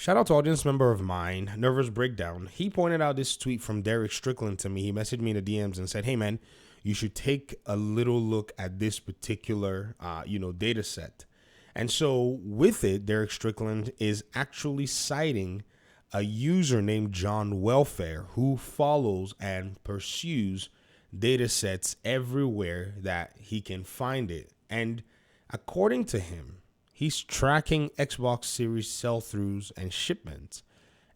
Shout out to audience member of mine, Nervous Breakdown. He pointed out this tweet from Derek Strickland to me. He messaged me in the DMs and said, "Hey man, you should take a little look at this particular, data set." And so with it, Derek Strickland is actually citing a user named John Welfare who follows and pursues data sets everywhere that he can find it. And according to him, he's tracking Xbox Series sell-throughs and shipments.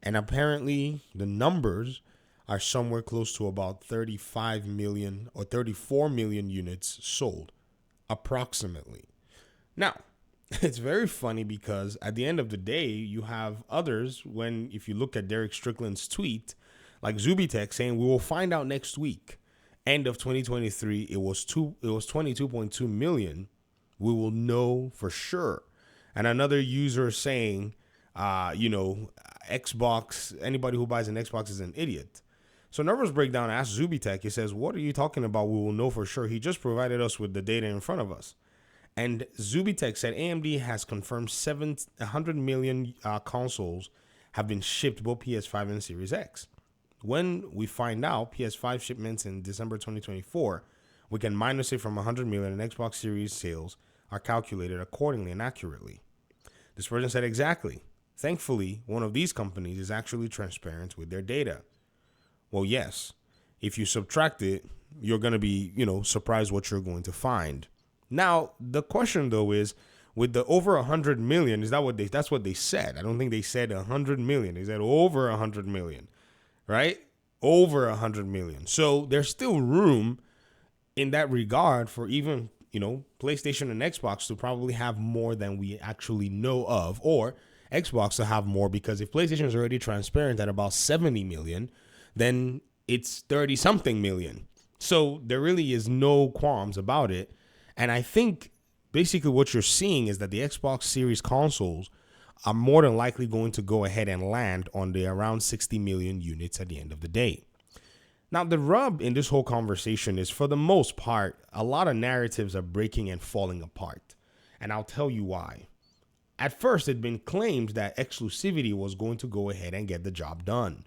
And apparently the numbers are somewhere close to about 35 million or 34 million units sold, approximately. Now, it's very funny because at the end of the day, you have others if you look at Derek Strickland's tweet, like Zubitech saying, "We will find out next week. End of 2023, it was 22.2 million. We will know for sure." And another user saying, Xbox, anybody who buys an Xbox is an idiot. So Nervous Breakdown asked Zubitech, he says, "What are you talking about? We will know for sure. He just provided us with the data in front of us." And Zubitech said AMD has confirmed 100 million consoles have been shipped, both PS5 and Series X. When we find out PS5 shipments in December 2024, we can minus it from 100 million, and Xbox Series sales are calculated accordingly and accurately. This person said, "Exactly. Thankfully, one of these companies is actually transparent with their data." Well, yes, if you subtract it, you're going to be, surprised what you're going to find. Now, the question though is, with the over 100 million, that's what they said. I don't think they said 100 million. They said over 100 million, right? Over 100 million. So there's still room in that regard for even, PlayStation and Xbox to probably have more than we actually know of, or Xbox to have more, because if PlayStation is already transparent at about 70 million, then it's 30 something million. So there really is no qualms about it. And I think basically what you're seeing is that the Xbox Series consoles are more than likely going to go ahead and land on the around 60 million units at the end of the day. Now, the rub in this whole conversation is, for the most part, a lot of narratives are breaking and falling apart. And I'll tell you why. At first, it had been claimed that exclusivity was going to go ahead and get the job done.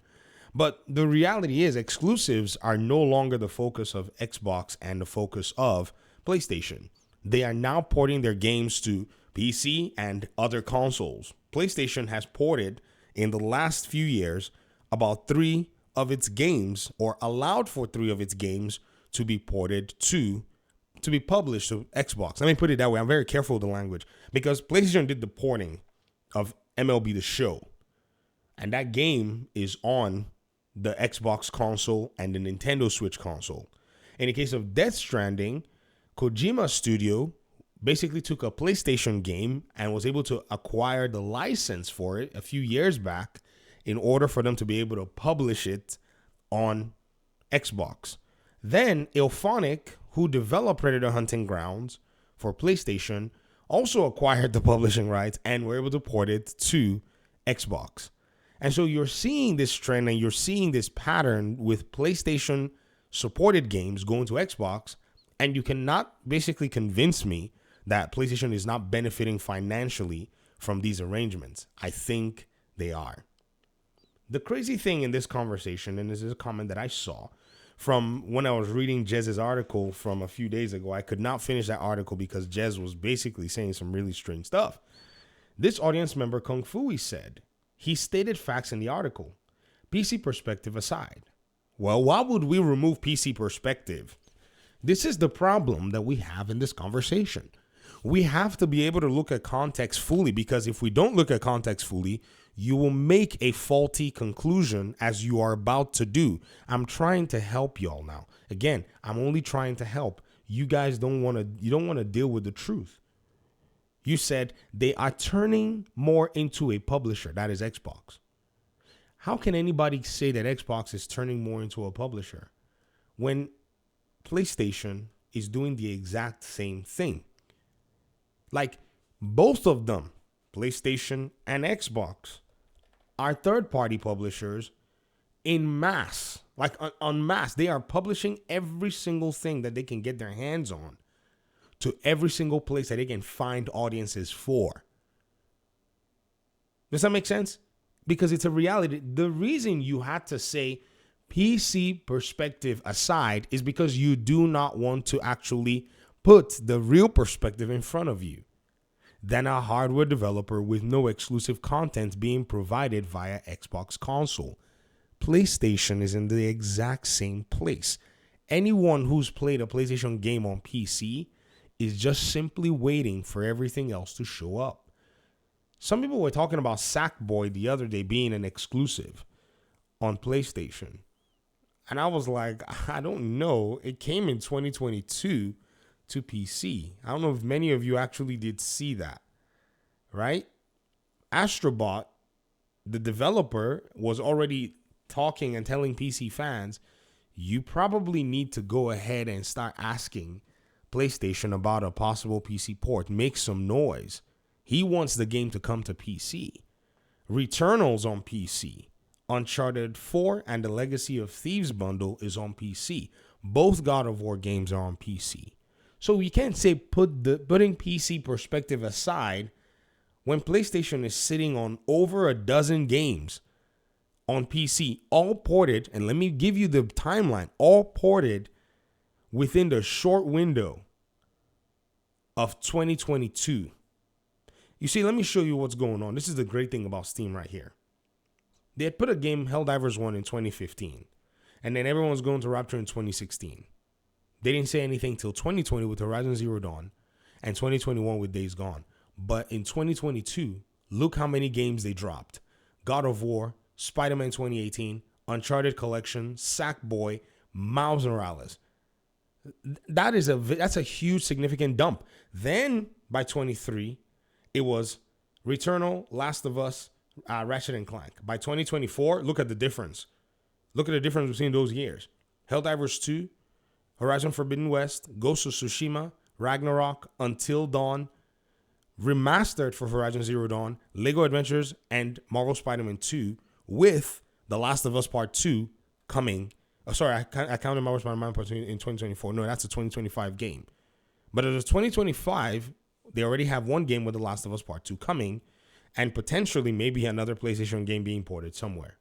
But the reality is exclusives are no longer the focus of Xbox and the focus of PlayStation. They are now porting their games to PC and other consoles. PlayStation has ported in the last few years about 3 of its games, or allowed for 3 of its games to be ported to be published to Xbox. Let me put it that way. I'm very careful with the language, because PlayStation did the porting of MLB The Show, and that game is on the Xbox console and the Nintendo Switch console. In the case of Death Stranding, Kojima Studio basically took a PlayStation game and was able to acquire the license for it a few years back in order for them to be able to publish it on Xbox. Then Ilphonic, who developed Predator Hunting Grounds for PlayStation, also acquired the publishing rights and were able to port it to Xbox. And so you're seeing this trend and you're seeing this pattern with PlayStation supported games going to Xbox. And you cannot basically convince me that PlayStation is not benefiting financially from these arrangements. I think they are. The crazy thing in this conversation, and this is a comment that I saw from when I was reading Jez's article from a few days ago. I could not finish that article because Jez was basically saying some really strange stuff. This audience member, Kung Fui, said, he stated facts in the article, PC perspective aside. Well, why would we remove PC perspective? This is the problem that we have in this conversation. We have to be able to look at context fully, because if we don't look at context fully, you will make a faulty conclusion, as you are about to do. I'm trying to help y'all now. Again, I'm only trying to help. You guys don't want to deal with the truth. You said they are turning more into a publisher. That is Xbox. How can anybody say that Xbox is turning more into a publisher when PlayStation is doing the exact same thing? Like, both of them, PlayStation and Xbox, are third-party publishers in mass. Like, en masse. They are publishing every single thing that they can get their hands on to every single place that they can find audiences for. Does that make sense? because it's a reality. The reason you had to say PC perspective aside is because you do not want to actually put the real perspective in front of you than a hardware developer with no exclusive content being provided via Xbox console. PlayStation is in the exact same place. Anyone who's played a PlayStation game on PC is just simply waiting for everything else to show up. Some people were talking about Sackboy the other day being an exclusive on PlayStation. And I was like, I don't know. It came in 2022 to PC. I don't know if many of you actually did see that, right? Astrobot, the developer, was already talking and telling PC fans, you probably need to go ahead and start asking PlayStation about a possible PC port. Make some noise. He wants the game to come to PC. Returnal's on PC. Uncharted 4 and the Legacy of Thieves bundle is on PC. Both God of War games are on PC. So you can't say putting PC perspective aside when PlayStation is sitting on over a dozen games on PC, all ported, and let me give you the timeline, all ported within the short window of 2022. You see, let me show you what's going on. This is the great thing about Steam right here. They had put a game, Helldivers 1, in 2015, and then everyone was going to Rapture in 2016. They didn't say anything till 2020 with Horizon Zero Dawn and 2021 with Days Gone. But in 2022, look how many games they dropped. God of War, Spider-Man 2018, Uncharted Collection, Sackboy, Miles Morales. That's a huge, significant dump. Then by 23, it was Returnal, Last of Us, Ratchet and Clank. By 2024, look at the difference. Look at the difference between those years. Helldivers 2, Horizon Forbidden West, Ghost of Tsushima, Ragnarok, Until Dawn, remastered for Horizon Zero Dawn, Lego Adventures, and Marvel Spider-Man 2, with The Last of Us Part 2 coming. Oh, sorry, I counted Marvel Spider-Man Part 2 in 2024. No, that's a 2025 game. But as of 2025, they already have one game with The Last of Us Part 2 coming, and potentially maybe another PlayStation game being ported somewhere.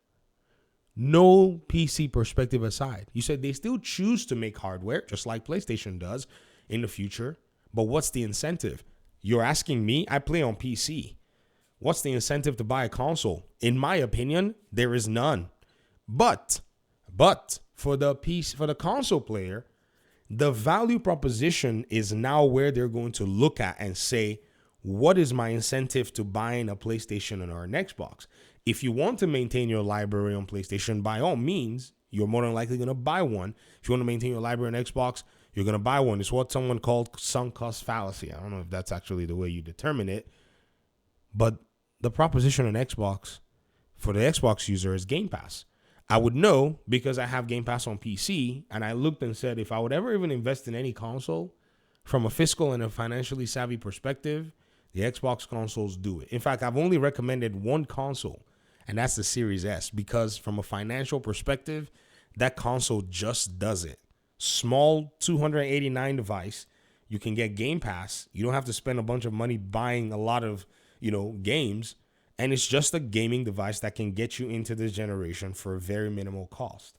No PC perspective aside. You said they still choose to make hardware, just like PlayStation does in the future. But what's the incentive? You're asking me? I play on PC. What's the incentive to buy a console? In my opinion, there is none. But for the console player, the value proposition is now where they're going to look at and say, what is my incentive to buying a PlayStation or an Xbox? If you want to maintain your library on PlayStation, by all means, you're more than likely going to buy one. If you want to maintain your library on Xbox, you're going to buy one. It's what someone called sunk cost fallacy. I don't know if that's actually the way you determine it. But the proposition on Xbox for the Xbox user is Game Pass. I would know because I have Game Pass on PC, and I looked and said if I would ever even invest in any console from a fiscal and a financially savvy perspective, the Xbox consoles do it. In fact, I've only recommended one console, and that's the Series S, because from a financial perspective, that console just does it. Small 289 device, you can get Game Pass. You don't have to spend a bunch of money buying a lot of, games, and it's just a gaming device that can get you into this generation for a very minimal cost.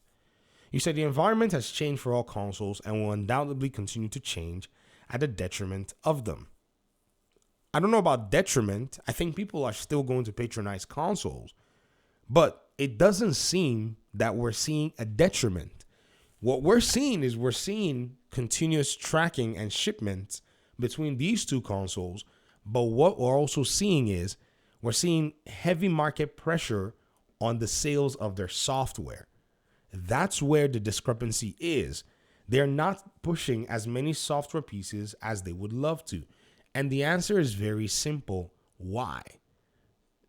You said the environment has changed for all consoles and will undoubtedly continue to change at the detriment of them. I don't know about detriment. I think people are still going to patronize consoles, but it doesn't seem that we're seeing a detriment. What we're seeing continuous tracking and shipments between these two consoles, but what we're also seeing is we're seeing heavy market pressure on the sales of their software. That's where the discrepancy is. They're not pushing as many software pieces as they would love to. And the answer is very simple. Why?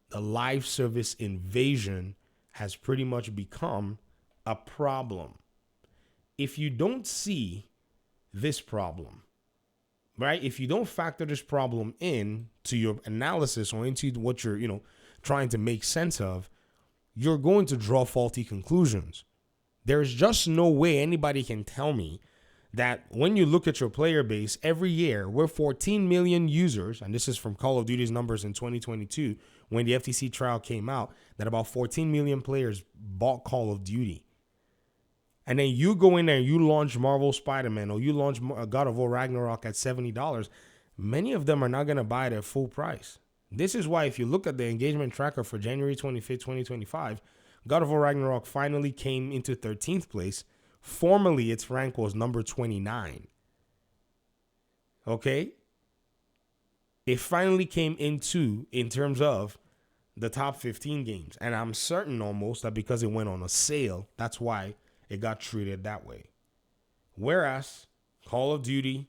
The live service invasion has pretty much become a problem. If you don't see this problem, right? If you don't factor this problem in to your analysis or into what you're, trying to make sense of, you're going to draw faulty conclusions. There's just no way anybody can tell me that when you look at your player base every year, we're 14 million users, and this is from Call of Duty's numbers in 2022, when the FTC trial came out that about 14 million players bought Call of Duty. And then you go in there and you launch Marvel Spider-Man or you launch God of War Ragnarok at $70. Many of them are not going to buy it at full price. This is why if you look at the engagement tracker for January 25th, 2025, God of War Ragnarok finally came into 13th place. Formerly, its rank was number 29. Okay? It finally came into, in terms of the top 15 games. And I'm certain almost that because it went on a sale, that's why it got treated that way. Whereas Call of Duty,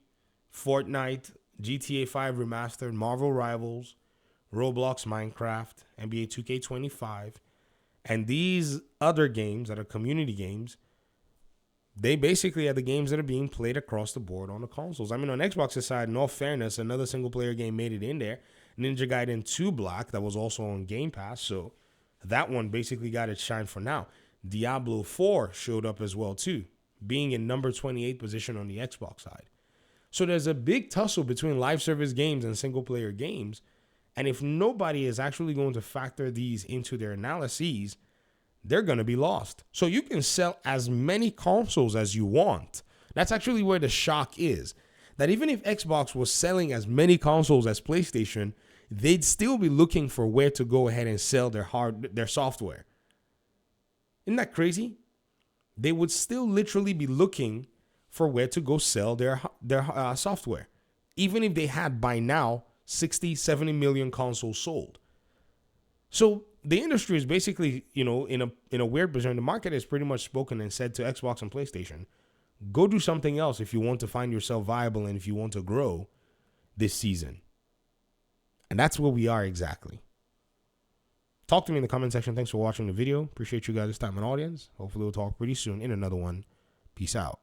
Fortnite, GTA 5 Remastered, Marvel Rivals, Roblox, Minecraft, NBA 2K25, and these other games that are community games, they basically are the games that are being played across the board on the consoles. I mean, on Xbox's side, in all fairness, another single-player game made it in there. Ninja Gaiden 2 Black, that was also on Game Pass, so that one basically got its shine for now. Diablo 4 showed up as well, too, being in number 28 position on the Xbox side. So there's a big tussle between live service games and single-player games, and if nobody is actually going to factor these into their analyses, they're going to be lost. So you can sell as many consoles as you want. That's actually where the shock is. That even if Xbox was selling as many consoles as PlayStation, they'd still be looking for where to go ahead and sell their software. Isn't that crazy? They would still literally be looking for where to go sell their software, even if they had by now 60, 70 million consoles sold. So the industry is basically, in a weird position. The market has pretty much spoken and said to Xbox and PlayStation, go do something else if you want to find yourself viable and if you want to grow this season. And that's where we are exactly. Talk to me in the comment section. Thanks for watching the video. Appreciate you guys' time and audience. Hopefully we'll talk pretty soon in another one. Peace out.